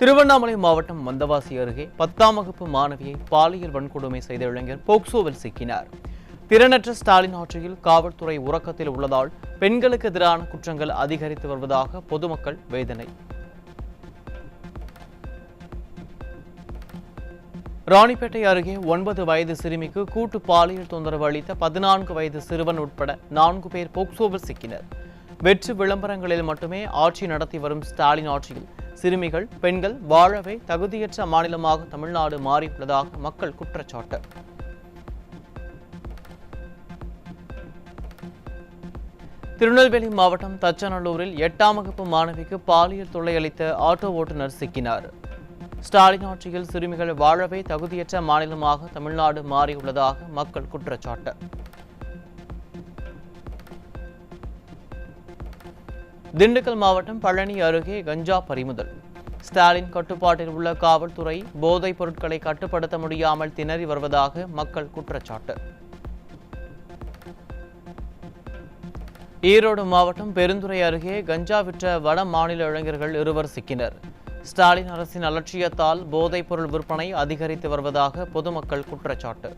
திருவண்ணாமலை மாவட்டம் வந்தவாசி அருகே 10ஆம் வகுப்பு மாணவியை பாலியல் வன்கொடுமை செய்த இளைஞர் போக்சோவில் சிக்கினார். திறனற்ற ஸ்டாலின் ஆட்சியில் காவல்துறை உறக்கத்தில் உள்ளதால் பெண்களுக்கு எதிரான குற்றங்கள் அதிகரித்து வருவதாக பொதுமக்கள் வேதனை. ராணிப்பேட்டை அருகே 9 வயது சிறுமிக்கு கூட்டு பாலியல் தொந்தரவு அளித்த 14 வயது சிறுவன் உட்பட 4 பேர் போக்சோவில் சிக்கினர். வெற்று விளம்பரங்களில் மட்டுமே ஆட்சி நடத்தி வரும் ஸ்டாலின் ஆட்சியில் சிறுமிகள், பெண்கள் வாழவே தகுதியற்ற மாநிலமாக தமிழ்நாடு மாறியுள்ளதாக மக்கள் குற்றச்சாட்டு. திருநெல்வேலி மாவட்டம் தச்சநல்லூரில் 8ஆம் வகுப்பு மாணவிக்கு பாலியல் தொல்லை அளித்த ஆட்டோ ஓட்டுநர் சிக்கினார். ஸ்டாலின் ஆட்சியில் சிறுமிகள் வாழவே தகுதியற்ற மாநிலமாக தமிழ்நாடு மாறியுள்ளதாக மக்கள் குற்றச்சாட்டு. திண்டுக்கல் மாவட்டம் பழனி அருகே கஞ்சா பறிமுதல். ஸ்டாலின் கட்டுப்பாட்டில் உள்ள காவல்துறை போதைப் பொருட்களை கட்டுப்படுத்த முடியாமல் திணறி வருவதாக மக்கள் குற்றச்சாட்டு. ஈரோடு மாவட்டம் பெருந்துறை அருகே கஞ்சா விற்ற வட மாநில இளைஞர்கள் 2 சிக்கினர். ஸ்டாலின் அரசின் அலட்சியத்தால் போதைப் பொருள் விற்பனை அதிகரித்து வருவதாக பொதுமக்கள் குற்றச்சாட்டு.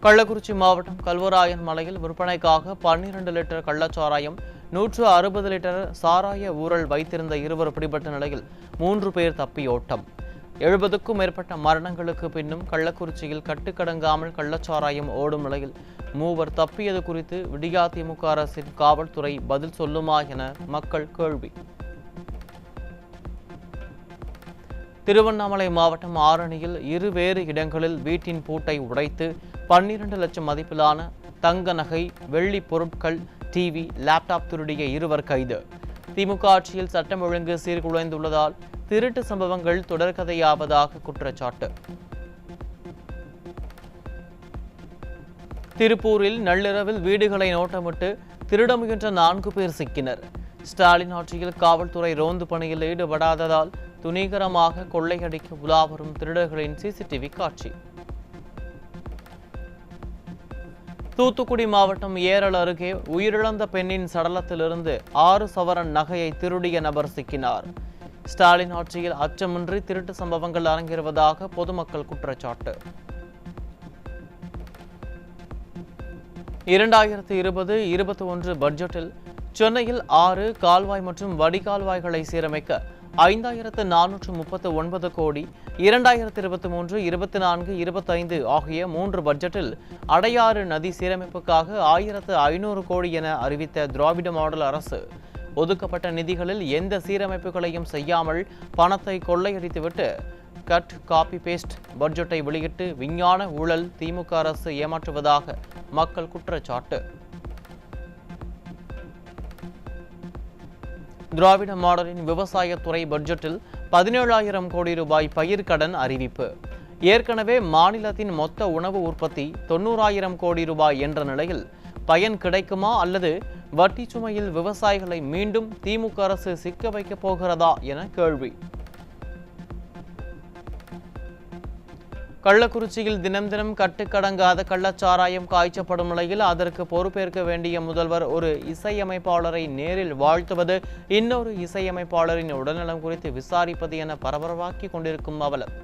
கள்ளக்குறிச்சி மாவட்டம் கல்வராயன் மலையில் விற்பனைக்காக 12 லிட்டர் கள்ளச்சாராயம், 160 லிட்டர் சாராய ஊறல் வைத்திருந்த 2 பிடிபட்ட நிலையில் 3 பேர் தப்பியோட்டம். 70க்கும் மேற்பட்ட மரணங்களுக்கு பின்னும் கள்ளக்குறிச்சியில் கட்டுக்கடங்காமல் கள்ளச்சாராயம் ஓடும் நிலையில் 3 தப்பியது குறித்து விடியாதிமுக அரசின் காவல்துறை பதில் சொல்லுமா என மக்கள் கேள்வி. திருவண்ணாமலை மாவட்டம் ஆரணியில் 2 வேறு இடங்களில் வீட்டின் பூட்டை உடைத்து 12 லட்சம் மதிப்பிலான தங்க நகை, வெள்ளி பொருட்கள், டிவி, லேப்டாப் திருடிய 2 கைது. திமுக ஆட்சியில் சட்டம் ஒழுங்கு சீர்குலைந்துள்ளதால் திருட்டு சம்பவங்கள் தொடர்கதையாவதாக குற்றச்சாட்டு. திருப்பூரில் நள்ளிரவில் வீடுகளை நோட்டமிட்டு திருட முயன்ற 4 பேர் சிக்கினர். ஸ்டாலின் ஆட்சியில் காவல்துறை ரோந்து பணியில் ஈடுபடாததால் துணிகரமாக கொள்ளையடிக்க உலாவரும் திருடர்களின் சிசிடிவி காட்சி. தூத்துக்குடி மாவட்டம் ஏரல் அருகே உயிரிழந்த பெண்ணின் சடலத்திலிருந்து 6 சவரன் நகையை திருடிய நபர் சிக்கினார். ஸ்டாலின் ஆட்சியில் அச்சமின்றி திருட்டு சம்பவங்கள் அரங்கேறுவதாக பொதுமக்கள் குற்றச்சாட்டு. 2020-21 பட்ஜெட்டில் சென்னையில் 6 கால்வாய் மற்றும் வடிகால்வாய்களை சீரமைக்க 5439 கோடி, 2023-24-25 ஆகிய 3 பட்ஜெட்டில் அடையாறு நதி சீரமைப்புக்காக 1500 கோடி என அறிவித்த திராவிட மாடல் அரசு ஒதுக்கப்பட்ட நிதிகளில் எந்த சீரமைப்புகளையும் செய்யாமல் பணத்தை கொள்ளையடித்துவிட்டு கட் காப்பி பேஸ்ட் பட்ஜெட்டை வெளியிட்டு விஞ்ஞான ஊழல் திமுக அரசு ஏமாற்றுவதாக மக்கள் குற்றச்சாட்டு. திராவிட மாடலின் விவசாயத்துறை பட்ஜெட்டில் 17,000 கோடி ரூபாய் பயிர்க்கடன் அறிவிப்பு. ஏற்கனவே மாநிலத்தின் மொத்த உணவு உற்பத்தி 90,000 கோடி ரூபாய் என்ற நிலையில் பயன் கிடைக்குமா அல்லது வட்டி சுமையில் விவசாயிகளை மீண்டும் திமுக அரசு சிக்க வைக்கப் போகிறதா என கேள்வி. கள்ளக்குறிச்சியில் தினம் கட்டுக்கடங்காத கள்ளச்சாராயம் காய்ச்சப்படும் நிலையில் அதற்கு பொறுப்பேற்க வேண்டிய முதல்வர் ஒரு இசையமைப்பாளரை நேரில் வாழ்த்துவது, இன்னொரு இசையமைப்பாளரின் உடல்நலம் குறித்து விசாரிப்பது என பரபரப்பாக்கி கொண்டிருக்கும் அவலம்.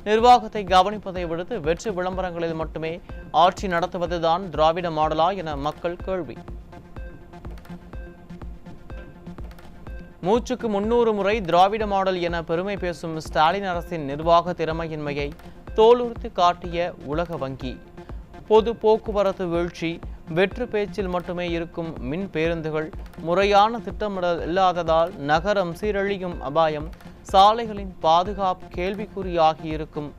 நிர்வாகத்தை கவனிப்பதை விடுத்து வெற்று விளம்பரங்களில் மட்டுமே ஆட்சி நடத்துவதுதான் திராவிட மாடலா என மக்கள் கேள்வி. மூச்சுக்கு 300 முறை திராவிட மாடல் என பெருமை பேசும் ஸ்டாலின் அரசின் நிர்வாக திறமையின்மையை தோலுரித்து காட்டிய உலக வங்கி. பொது போக்குவரத்து வீழ்ச்சி, வெற்று பேச்சில் மட்டுமே இருக்கும் மின் பேருந்துகள், முறையான திட்டமிடல் இல்லாததால் நகரம் சீரழியும் அபாயம், சாலைகளின் பாதுகாப்பு கேள்விக்குறியாகியிருக்கும்,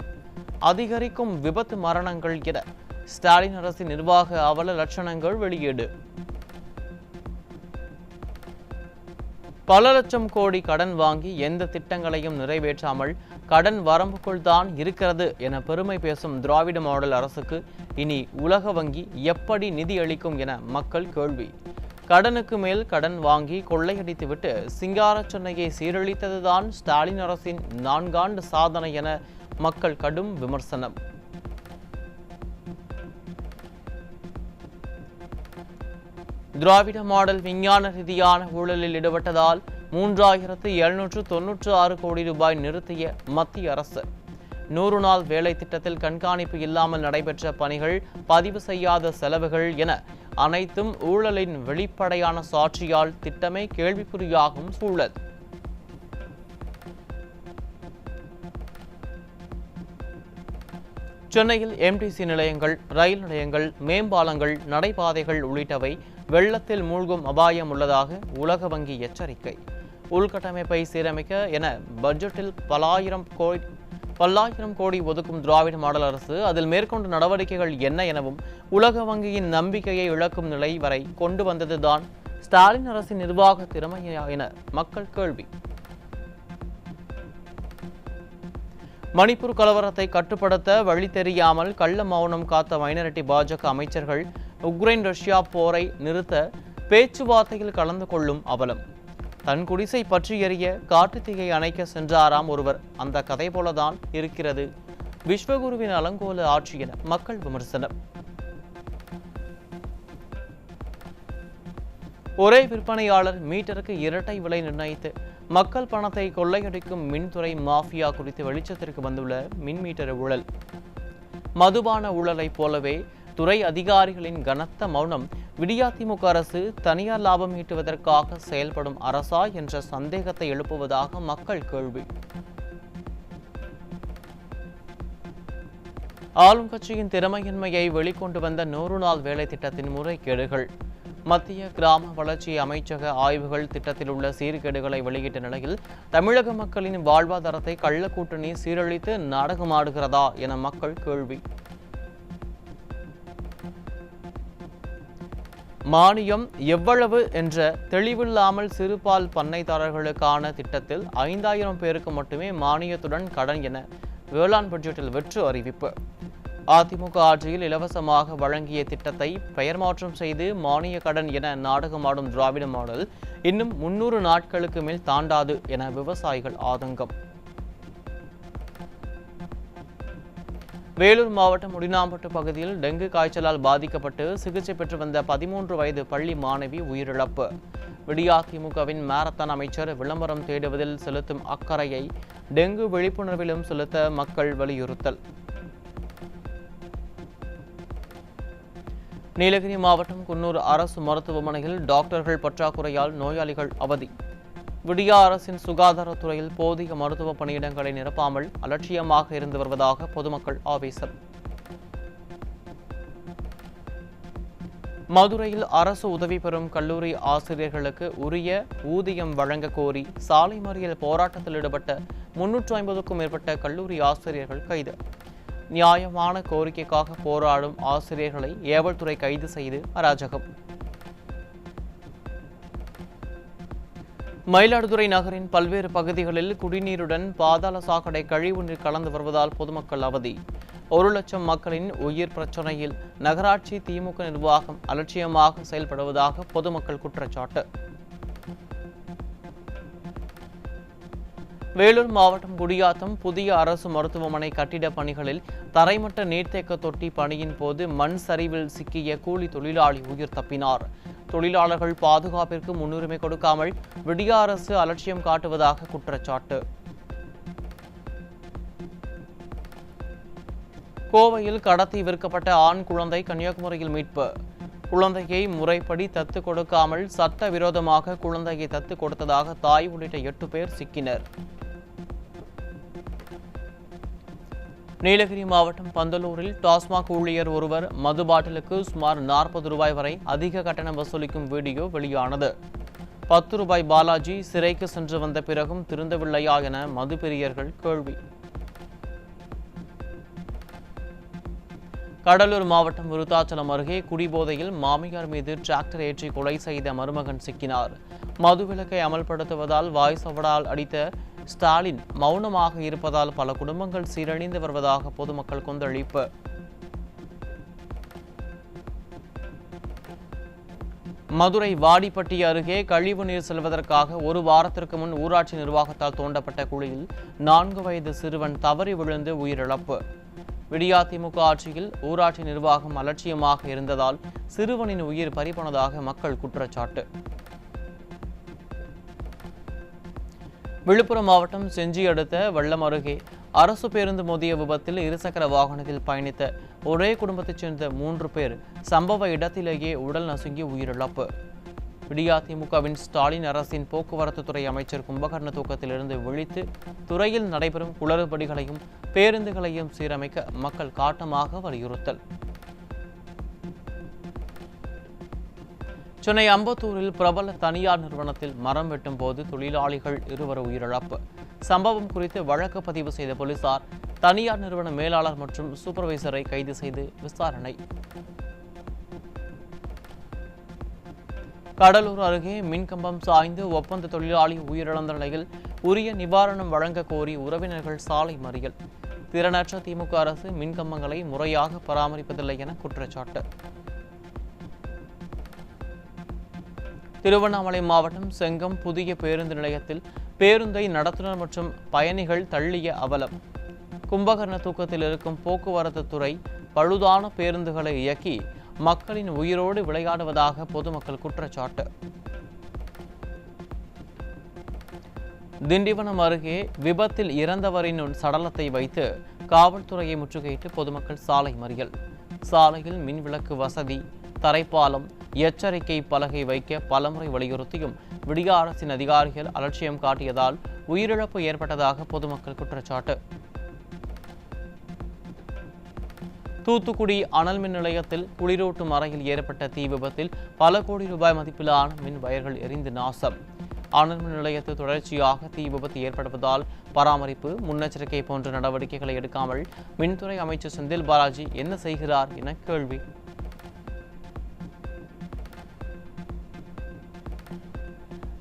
அதிகரிக்கும் விபத்து மரணங்கள் என ஸ்டாலின் அரசின் நிர்வாக அவல லட்சணங்கள் வெளியீடு. பல லட்சம் கோடி கடன் வாங்கி எந்த திட்டங்களையும் நிறைவேற்றாமல் கடன் வரம்புக்குள் தான் இருக்கிறது என பெருமை பேசும் திராவிட மாடல் அரசுக்கு இனி உலக வங்கி எப்படி நிதி அளிக்கும் என மக்கள் கேள்வி. கடனுக்கு மேல் கடன் வாங்கி கொள்ளையடித்துவிட்டு சிங்கார சென்னையை சீரழித்ததுதான் ஸ்டாலின் அரசின் 4 ஆண்டு சாதனை என மக்கள் கடும் விமர்சனம். திராவிட மாடல் விஞ்ஞான ரீதியான ஊழலில் ஈடுபட்டதால் 3796 கோடி ரூபாய் நிறுத்திய மத்திய அரசு. 100 நாள் வேலை திட்டத்தில் கண்காணிப்பு இல்லாமல் நடைபெற்ற பணிகள், பதிவு செய்யாத செலவுகள் என அனைத்தும் ஊழலின் வெளிப்படையான சாட்சியால் திட்டமே கேள்விக்குறியாகும் சூழல். சென்னையில் எம்டிசி நிலையங்கள், ரயில் நிலையங்கள், மேம்பாலங்கள், நடைபாதைகள் உள்ளிட்டவை வெள்ளத்தில் மூழ்கும் அபாயம் உள்ளதாக உலக வங்கி எச்சரிக்கை. உள்கட்டமைப்பை சீரமைக்க என பட்ஜெட்டில் பல்லாயிரம் கோடி ஒதுக்கும் திராவிட மாடல் அரசு அதில் மேற்கொண்ட நடவடிக்கைகள் என்ன எனவும் உலக வங்கியின் நம்பிக்கையை இழக்கும் நிலை வரை கொண்டு வந்ததுதான் ஸ்டாலின் அரசின் நிர்வாக திறமையா என மக்கள் கேள்வி. மணிப்பூர் கலவரத்தை கட்டுப்படுத்த வழி தெரியாமல் கள்ள மௌனம் காத்த மைனாரிட்டி பாஜக அமைச்சர்கள் உக்ரைன் ரஷ்யா போரை நிறுத்த பேச்சுவார்த்தையில் கலந்து கொள்ளும் அவலம். தன் குடிசை பற்றி எறிய காட்டுத்தீயை அணைக்க சென்றாராம் ஒருவர். அந்த கதை போலதான் இருக்கிறது விஸ்வகுருவின் அலங்கோல ஆட்சி என மக்கள் விமர்சனம். ஒரே விற்பனையாளர் மீட்டருக்கு இரட்டை விலை நிர்ணயித்து மக்கள் பணத்தை கொள்ளையடிக்கும் மின்துறை மாஃபியா குறித்து வெளிச்சத்திற்கு வந்துள்ள மின் மீட்டர் ஊழல். மதுபான ஊழலைப் போலவே துறை அதிகாரிகளின் கனத்த மௌனம் விடியாதிமுக அரசு தனியார் லாபம் ஈட்டுவதற்காக செயல்படும் அரசா என்ற சந்தேகத்தை எழுப்புவதாக மக்கள் கேள்வி. ஆளும் கட்சியின் திறமையின்மையை வெளிக்கொண்டு வந்த 100 நாள் வேலை திட்டத்தின் முறைகேடுகள். மத்திய கிராம வளர்ச்சி அமைச்சக ஆய்வுகள் திட்டத்தில் உள்ள சீர்கேடுகளை வெளியிட்ட நிலையில் தமிழக மக்களின் வாழ்வாதாரத்தை கள்ள கூட்டணி சீரழித்து நாடகமாடுகிறதா என மக்கள் கேள்வி. மானியம் எவ்வளவு என்ற தெளிவில்லாமல் சிறுபால் பண்ணைதாரர்களுக்கான திட்டத்தில் 5000 பேருக்கு மட்டுமே மானியத்துடன் கடன் என வேளாண் பட்ஜெட்டில் வெற்று அறிவிப்பு. அதிமுக ஆட்சியில் இலவசமாக வழங்கிய திட்டத்தை பெயர் மாற்றம் செய்து மானிய கடன் என நாடகமாடும் திராவிட மாடல் இன்னும் 300 நாட்களுக்கு மேல் தாண்டாது என விவசாயிகள் ஆதங்கம். வேலூர் மாவட்டம் முடினாம்பட்டு பகுதியில் டெங்கு காய்ச்சலால் பாதிக்கப்பட்டு சிகிச்சை பெற்று வந்த 13 வயது பள்ளி மாணவி உயிரிழப்பு. விடியாதிமுகவின் மாரத்தான் அமைச்சர் விளம்பரம் தேடுவதில் செலுத்தும் அக்கறையை டெங்கு விழிப்புணர்விலும் செலுத்த மக்கள் வலியுறுத்தல். நீலகிரி மாவட்டம் குன்னூர் அரசு மருத்துவமனையில் டாக்டர்கள் பற்றாக்குறையால் நோயாளிகள் அவதி. விடியா அரசின் சுகாதாரத்துறையில் போதிய மருத்துவ பணியிடங்களை நிரப்பாமல் அலட்சியமாக இருந்து வருவதாக பொதுமக்கள் ஆவேசம். மதுரையில் அரசு உதவி பெறும் கல்லூரி ஆசிரியர்களுக்கு உரிய ஊதியம் வழங்க கோரி சாலை மறியல் போராட்டத்தில் ஈடுபட்ட 350க்கும் மேற்பட்ட கல்லூரி ஆசிரியர்கள் கைது. நியாயமான கோரிக்கைக்காக போராடும் ஆசிரியர்களை ஏவல்துறை கைது செய்து அராஜகம். மயிலாடுதுறை நகரின் பல்வேறு பகுதிகளில் குடிநீருடன் பாதாள சாக்கடை கழிவுநீர் கலந்து வருவதால் பொதுமக்கள் அவதி. 1 லட்சம் மக்களின் உயிர் பிரச்சனையில் நகராட்சி திமுக நிர்வாகம் அலட்சியமாக செயல்படுவதாக பொதுமக்கள் குற்றச்சாட்டு. வேலூர் மாவட்டம் குடியாத்தம் புதிய அரசு மருத்துவமனை கட்டிட பணிகளில் தரைமட்ட நீர்த்தேக்க தொட்டி பணியின் போது மண் சரிவில் சிக்கிய கூலி தொழிலாளி உயிர் தப்பினார். தொழிலாளர்கள் பாதுகாப்பிற்கு முன்னுரிமை கொடுக்காமல் விடிய அரசு அலட்சியம் காட்டுவதாக குற்றச்சாட்டு. கோவையில் கடத்தி விற்கப்பட்ட ஆண் குழந்தை கன்னியாகுமரியில் மீட்பு. குழந்தையை முறைப்படி தத்து கொடுக்காமல் சட்டவிரோதமாக குழந்தையை தத்து கொடுத்ததாக தாய் உள்ளிட்ட 8 பேர் சிக்கினர். நீலகிரி மாவட்டம் பந்தலூரில் டாஸ்மாக் ஊழியர் ஒருவர் மது பாட்டிலுக்கு சுமார் 40 ரூபாய் வரை அதிக கட்டணம் வசூலிக்கும் வீடியோ வெளியானது. 10 ரூபாய் பாலாஜி சிறைக்கு சென்று வந்த பிறகும் திருந்தவில்லையா என மது பிரியர்கள் கேள்வி. கடலூர் மாவட்டம் விருத்தாச்சலம் அருகே குடிபோதையில் மாமியார் மீது டிராக்டர் ஏற்றி கொலை செய்த மருமகன் சிக்கினார். மதுவிலக்கை அமல்படுத்துவதால் வாய் சவடால் அடித்த ஸ்டாலின் மௌனமாக இருப்பதால் பல குடும்பங்கள் சீரழிந்து வருவதாக பொதுமக்கள் கொந்தளிப்பு. மதுரை வாடிப்பட்டி அருகே கழிவுநீர் செல்வதற்காக 1 வாரத்திற்கு முன் ஊராட்சி நிர்வாகத்தால் தோண்டப்பட்ட குழியில் 4 வயது சிறுவன் தவறி விழுந்து உயிரிழப்பு. விடியாதிமுக ஆட்சியில் ஊராட்சி நிர்வாகம் அலட்சியமாக இருந்ததால் சிறுவனின் உயிர் பறிபோனதாக மக்கள் குற்றச்சாட்டு. விழுப்புரம் மாவட்டம் செஞ்சி அடுத்த வெள்ளம் அருகே அரசு பேருந்து மோதிய விபத்தில் இருசக்கர வாகனத்தில் பயணித்த ஒரே குடும்பத்தைச் சேர்ந்த 3 பேர் சம்பவ இடத்திலேயே உடல் நசுங்கி உயிரிழப்பு. விடியாதிமுகவின் ஸ்டாலின் அரசின் போக்குவரத்து துறை அமைச்சர் கும்பகர்ண தூக்கத்திலிருந்து விழித்து துறையில் நடைபெறும் குளறுபடிகளையும் பேருந்துகளையும் சீரமைக்க மக்கள் காட்டமாக வலியுறுத்தல். சென்னை அம்பத்தூரில் பிரபல தனியார் நிறுவனத்தில் மரம் வெட்டும் போது தொழிலாளிகள் 2 உயிரிழப்பு. சம்பவம் குறித்து வழக்கு பதிவு செய்த போலீசார் தனியார் நிறுவன மேலாளர் மற்றும் சூப்பர்வைசரை கைது செய்து விசாரணை. கடலூர் அருகே மின்கம்பம் சாய்ந்து ஒப்பந்த தொழிலாளி உயிரிழந்த நிலையில் உரிய நிவாரணம் வழங்க கோரி உறவினர்கள் சாலை மறியல். திறனற்ற திமுக அரசு மின்கம்பங்களை முறையாக பராமரிப்பதில்லை என குற்றச்சாட்டு. திருவண்ணாமலை மாவட்டம் செங்கம் புதிய பேருந்து நிலையத்தில் பேருந்தை நடத்துனர் மற்றும் பயணிகள் தள்ளிய அவலம். கும்பகர்ண தூக்கத்தில் இருக்கும் போக்குவரத்து துறை பழுதான பேருந்துகளை இயக்கி மக்களின் உயிரோடு விளையாடுவதாக பொதுமக்கள் குற்றச்சாட்டு. திண்டிவனம் அருகே விபத்தில் இறந்தவரின் சடலத்தை வைத்து காவல்துறையை முற்றுகையிட்டு பொதுமக்கள் சாலை மறியல். சாலையில் மின்விளக்கு வசதி, தரைப்பாலம், எச்சரிக்கை பலகை வைக்க பலமுறை வலியுறுத்தியும் விடிய அரசின் அதிகாரிகள் அலட்சியம் காட்டியதால் உயிரிழப்பு ஏற்பட்டதாக பொதுமக்கள் குற்றச்சாட்டு. தூத்துக்குடி அனல் மின் நிலையத்தில் குளிரூட்டும் அறையில் ஏற்பட்ட தீ விபத்தில் பல கோடி ரூபாய் மதிப்பிலான மின் வயர்கள் எரிந்து நாசம். அனல் மின் நிலையத்தில் தொடர்ச்சியாக தீ விபத்து ஏற்படுவதால் பராமரிப்பு, முன்னெச்சரிக்கை போன்ற நடவடிக்கைகளை எடுக்காமல் மின்துறை அமைச்சர் செந்தில் பாலாஜி என்ன செய்கிறார் என கேள்வி.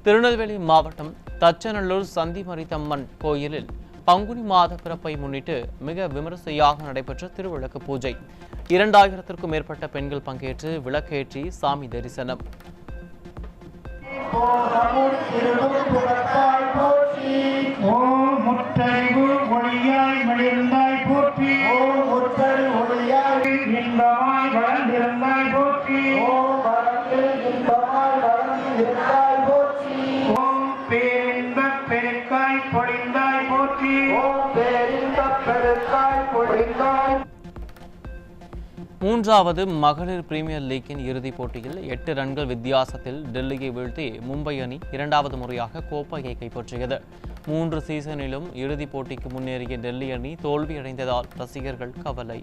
திருநெல்வேலி மாவட்டம் தச்சநல்லூர் சந்திமரித்தம்மன் கோயிலில் பங்குனி மாத பிறப்பை முன்னிட்டு மிக விமரிசையாக நடைபெற்ற திருவிளக்கு பூஜை. 2000க்கும் மேற்பட்ட பெண்கள் பங்கேற்று விளக்கேற்றி சாமி தரிசனம். மூன்றாவது மகளிர் பிரீமியர் லீக்கின் இறுதிப் போட்டியில் 8 ரன்கள் வித்தியாசத்தில் டெல்லியை வீழ்த்தி மும்பை அணி 2வது முறையாக கோப்பையை கைப்பற்றியது. 3 சீசனிலும் இறுதிப் போட்டிக்கு முன்னேறிய டெல்லி அணி தோல்வியடைந்ததால் ரசிகர்கள் கவலை.